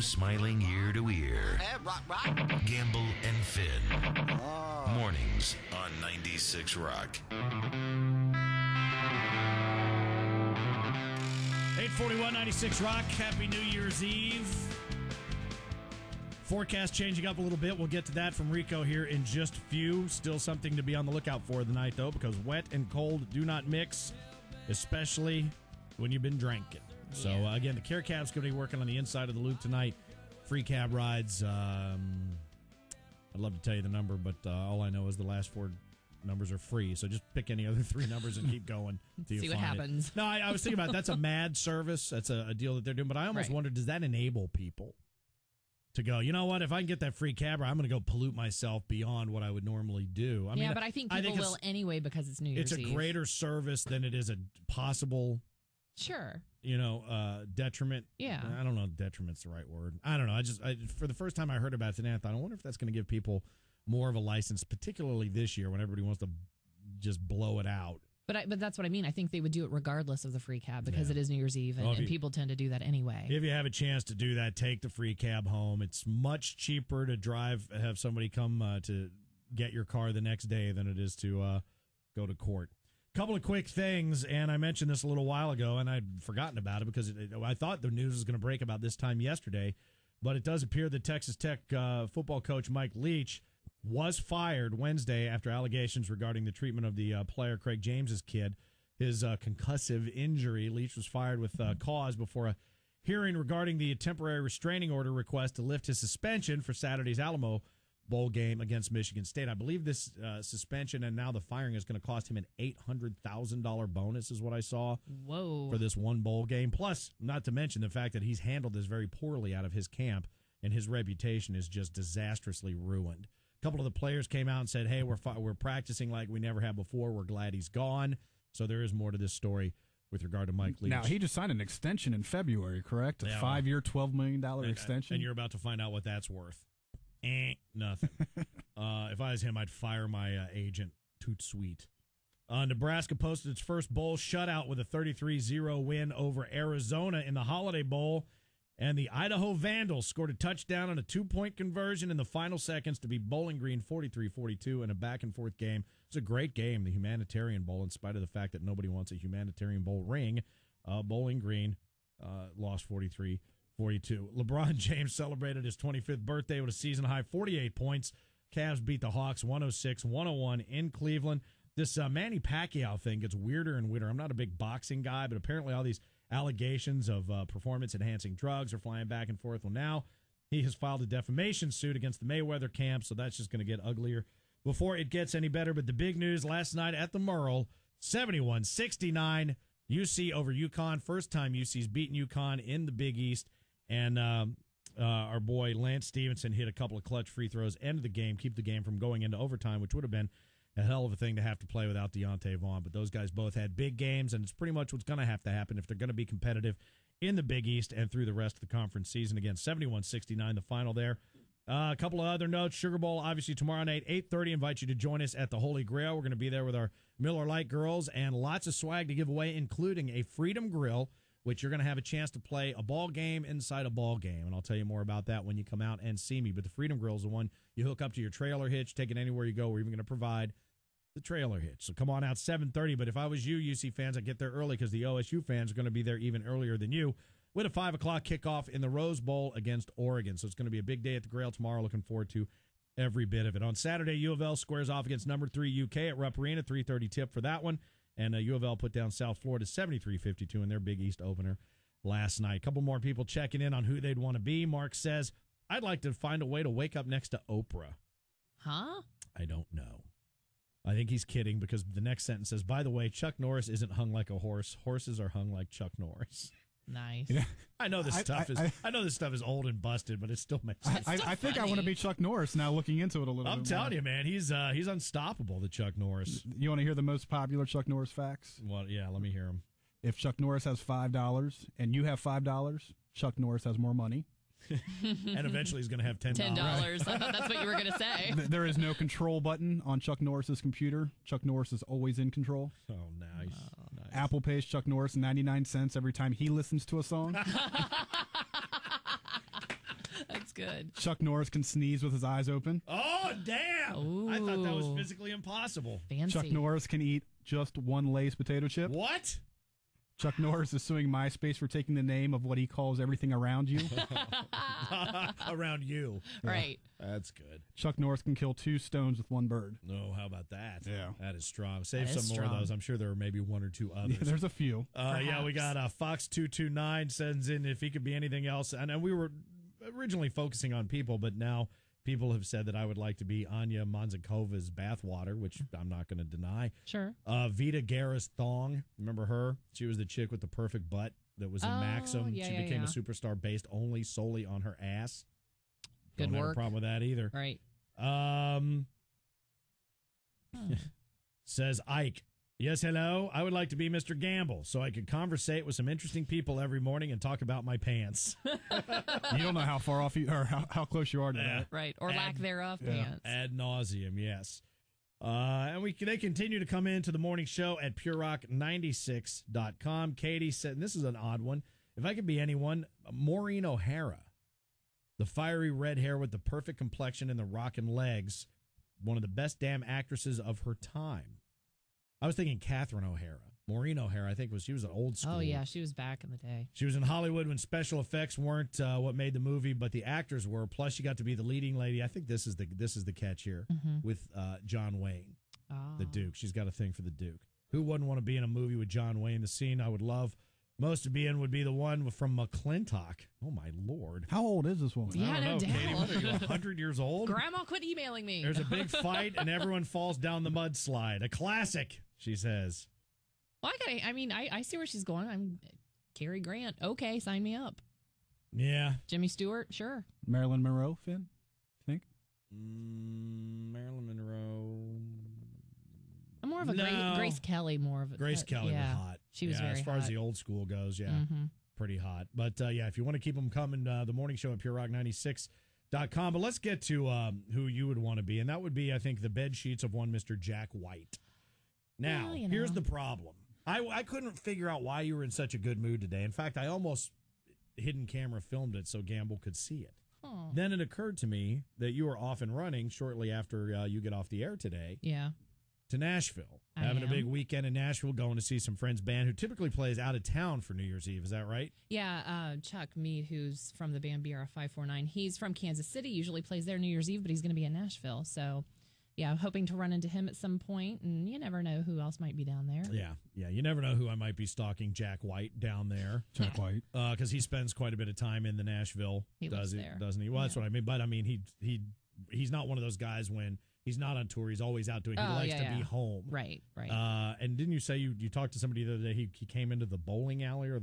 you smiling ear to ear. Gamble and Finn. Mornings on 96 Rock. 841 96 Rock. Happy New Year's Eve. Forecast changing up a little bit. We'll get to that from Rico here in just a few. Still something to be on the lookout for tonight, though, because wet and cold do not mix, especially when you've been drinking. So, again, the Care Cab's going to be working on the inside of the loop tonight. Free cab rides. I'd love to tell you the number, but all I know is the last four numbers are free. So just pick any other three numbers and keep going. See what happens. No, I was thinking about that's a mad service. That's a deal that they're doing. But I almost wonder, does that enable people to go, you know what, if I can get that free cab, I'm going to go pollute myself beyond what I would normally do. I mean, but I think people will anyway because it's New Year's Eve. It's a greater service than it is a possible, detriment. Yeah. I don't know if detriment's the right word. I don't know. For the first time I heard about it today, I thought, I wonder if that's going to give people more of a license, particularly this year when everybody wants to just blow it out. But that's what I mean. I think they would do it regardless of the free cab because it is New Year's Eve and people tend to do that anyway. If you have a chance to do that, take the free cab home. It's much cheaper to have somebody come to get your car the next day than it is to go to court. Couple of quick things, and I mentioned this a little while ago, and I'd forgotten about it because I thought the news was going to break about this time yesterday, but it does appear that Texas Tech football coach Mike Leach was fired Wednesday after allegations regarding the treatment of the player Craig James's kid. His concussive injury. Leach was fired with cause before a hearing regarding the temporary restraining order request to lift his suspension for Saturday's Alamo Bowl game against Michigan State. I believe this suspension and now the firing is going to cost him an $800,000 bonus is what I saw. Whoa. For this one bowl game. Plus, not to mention the fact that he's handled this very poorly out of his camp and his reputation is just disastrously ruined. A couple of the players came out and said, hey, we're practicing like we never have before. We're glad he's gone. So there is more to this story with regard to Mike Leach. Now, he just signed an extension in February, correct? A 5-year, $12 million extension? And you're about to find out what that's worth. Nothing. If I was him, I'd fire my agent. Toot sweet. Nebraska posted its first bowl shutout with a 33-0 win over Arizona in the Holiday Bowl. And the Idaho Vandals scored a touchdown on a 2-point conversion in the final seconds to beat Bowling Green 43-42 in a back-and-forth game. It's a great game, the Humanitarian Bowl, in spite of the fact that nobody wants a Humanitarian Bowl ring. Bowling Green lost 43-42. LeBron James celebrated his 25th birthday with a season-high 48 points. Cavs beat the Hawks 106-101 in Cleveland. This Manny Pacquiao thing gets weirder and weirder. I'm not a big boxing guy, but apparently all these allegations of performance-enhancing drugs are flying back and forth. Well, now he has filed a defamation suit against the Mayweather camp, so that's just going to get uglier before it gets any better. But the big news last night at the Merle, 71-69, UC over UConn. First time UC's beaten UConn in the Big East. And our boy Lance Stevenson hit a couple of clutch free throws, ended the game, keep the game from going into overtime, which would have been a hell of a thing to have to play without Deontay Vaughn. But those guys both had big games, and it's pretty much what's going to have to happen if they're going to be competitive in the Big East and through the rest of the conference season. Again, 71-69, the final there. A couple of other notes. Sugar Bowl, obviously, tomorrow night, 8:30. Invite you to join us at the Holy Grail. We're going to be there with our Miller Lite girls and lots of swag to give away, including a Freedom Grill, which you're going to have a chance to play a ball game inside a ball game. And I'll tell you more about that when you come out and see me. But the Freedom Grill is the one you hook up to your trailer hitch, take it anywhere you go. We're even going to provide the trailer hitch. So come on out 7:30. But if I was you, UC fans, I'd get there early because the OSU fans are going to be there even earlier than you with a 5 o'clock kickoff in the Rose Bowl against Oregon. So it's going to be a big day at the Grail tomorrow. Looking forward to every bit of it. On Saturday, U of L squares off against number 3 UK at Rupp Arena, 3:30 tip for that one. And U of L put down South Florida 73-52 in their Big East opener last night. A couple more people checking in on who they'd want to be. Mark says, I'd like to find a way to wake up next to Oprah. Huh? I don't know. I think he's kidding because the next sentence says, by the way, Chuck Norris isn't hung like a horse. Horses are hung like Chuck Norris. Nice. Yeah. I know this stuff is old and busted, but it still makes sense. I think I want to be Chuck Norris now looking into it a little bit. I'm telling you, man, he's unstoppable, the Chuck Norris. You want to hear the most popular Chuck Norris facts? Well, yeah, let me hear them. If Chuck Norris has $5 and you have $5, Chuck Norris has more money. And eventually he's going to have $10. $10. I thought that's what you were going to say. There is no control button on Chuck Norris's computer. Chuck Norris is always in control. Oh, nice. Nice. Apple pays Chuck Norris 99 cents every time he listens to a song. good. Chuck Norris can sneeze with his eyes open. Oh, damn. Ooh. I thought that was physically impossible. Fancy. Chuck Norris can eat just one Lay's potato chip. What? Chuck Norris is suing MySpace for taking the name of what he calls everything around you. Around you. Right. That's good. Chuck Norris can kill 2 stones with 1 bird. No, how about that? Yeah. That is strong. Save That is some more of strong. those. I'm sure there are maybe 1 or 2 others. Yeah, there's a few. Yeah, we got Fox229 sends in if he could be anything else. And we were originally focusing on people, but now people have said that I would like to be Anya Monzakova's bathwater, which I'm not going to deny. Sure. Vita Garis Thong, remember her? She was the chick with the perfect butt that was in Maxim. Yeah, she yeah, became yeah. a superstar based solely on her ass. Good Don't have a work. problem with that either. Right. Says Ike. Yes, hello. I would like to be Mr. Gamble so I could conversate with some interesting people every morning and talk about my pants. You don't know how far off you or how close you are to that. Right. Or lack thereof pants. Ad nauseum, yes. And they continue to come into the morning show at purerock96.com. Katie said, and this is an odd one, if I could be anyone, Maureen O'Hara, the fiery red hair with the perfect complexion and the rockin' legs, one of the best damn actresses of her time. I was thinking Catherine O'Hara. Maureen O'Hara, I think she was an old school. Oh, yeah. She was back in the day. She was in Hollywood when special effects weren't what made the movie, but the actors were. Plus, she got to be the leading lady. I think this is the catch here with John Wayne, the Duke. She's got a thing for the Duke. Who wouldn't want to be in a movie with John Wayne? The scene I would love most to be in would be the one from McClintock. Oh, my Lord. How old is this woman? Yeah, I don't no know, doubt. Katie. What are you, 100 years old? Grandma, quit emailing me. There's a big fight, and everyone falls down the mudslide. A classic, she says. Well, I see where she's going. I'm Cary Grant. Okay, sign me up. Yeah. Jimmy Stewart, sure. Marilyn Monroe, Finn? Think? Marilyn Monroe. I'm more of a No. Grace Kelly, more of a Grace Kelly yeah. was hot. She was very as far hot. as the old school goes, yeah. Mm-hmm. Pretty hot. But, yeah, if you want to keep them coming, the morning show at purerock96.com. But let's get to who you would want to be, and that would be, I think, the bed sheets of one Mr. Jack White. Now, Well, here's the problem. I couldn't figure out why you were in such a good mood today. In fact, I almost hidden camera filmed it so Gamble could see it. Oh. Then it occurred to me that you were off and running shortly after you get off the air today Yeah. to Nashville. I Having a am. big weekend in Nashville, going to see some friends' band who typically plays out of town for New Year's Eve. Is that right? Yeah, Chuck Mead, who's from the band BR549, he's from Kansas City, usually plays there New Year's Eve, but he's going to be in Nashville. So, yeah, I'm hoping to run into him at some point, and you never know who else might be down there. Yeah. You never know who I might be stalking Jack White down there. Jack White. Because he spends quite a bit of time in the Nashville. He lives there. Doesn't he? Well, that's what I mean. But, I mean, he's not one of those guys when he's not on tour. He's always out doing. He likes to be home. Right. And didn't you say you talked to somebody the other day? He came into the bowling alley or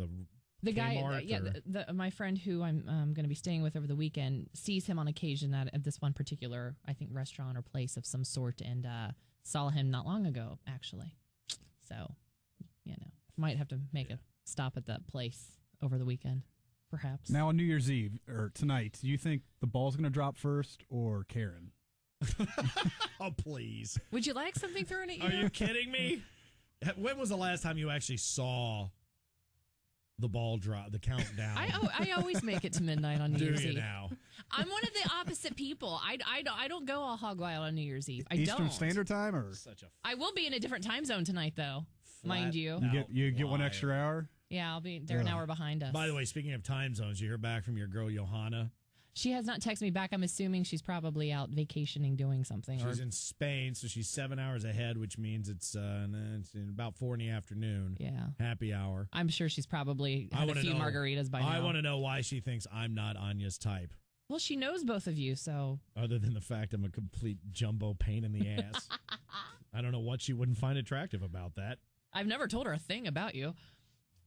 the guy, Kmart, or- my friend who I'm going to be staying with over the weekend sees him on occasion at this one particular, I think, restaurant or place of some sort, and saw him not long ago, actually. So, might have to make a stop at that place over the weekend, perhaps. Now on New Year's Eve, or tonight, do you think the ball's going to drop first or Karen? Oh, please. Would you like something thrown at you? Are you kidding me? When was the last time you actually saw the ball drop, the countdown? I always make it to midnight on New Year's Do you Eve. now? I'm one of the opposite people. I don't go all hog wild on New Year's Eve. Eastern Standard Time, or Such a I will be in a different time zone tonight, though, mind you. you get one outlier. extra hour? Yeah, I'll be. They're an hour behind us. By the way, speaking of time zones, you hear back from your girl Johanna? She has not texted me back. I'm assuming she's probably out vacationing, doing something. She's in Spain, so she's 7 hours ahead, which means it's in about 4 in the afternoon. Yeah. Happy hour. I'm sure she's probably had a wanna few know- margaritas by now. I want to know why she thinks I'm not Anya's type, Well, she knows both of you, so other than the fact I'm a complete jumbo pain in the ass. I don't know what she wouldn't find attractive about that. I've never told her a thing about you.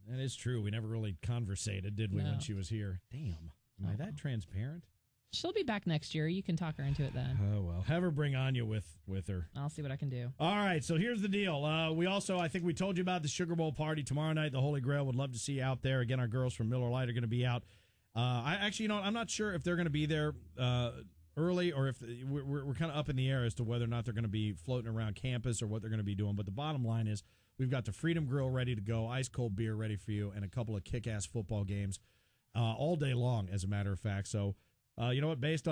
That is true. We never really conversated, did we, No. when she was here? Damn. Am I that transparent? She'll be back next year. You can talk her into it then. Oh, well. Have her bring Anya with her. I'll see what I can do. All right, so here's the deal. We also, I think we told you about the Sugar Bowl party tomorrow night, the Holy Grail. Would love to see you out there. Again, our girls from Miller Lite are going to be out. I'm not sure if they're going to be there early or if we're kind of up in the air as to whether or not they're going to be floating around campus or what they're going to be doing. But the bottom line is we've got the Freedom Grill ready to go, ice cold beer ready for you, and a couple of kick-ass football games all day long, as a matter of fact. So You know what? Based on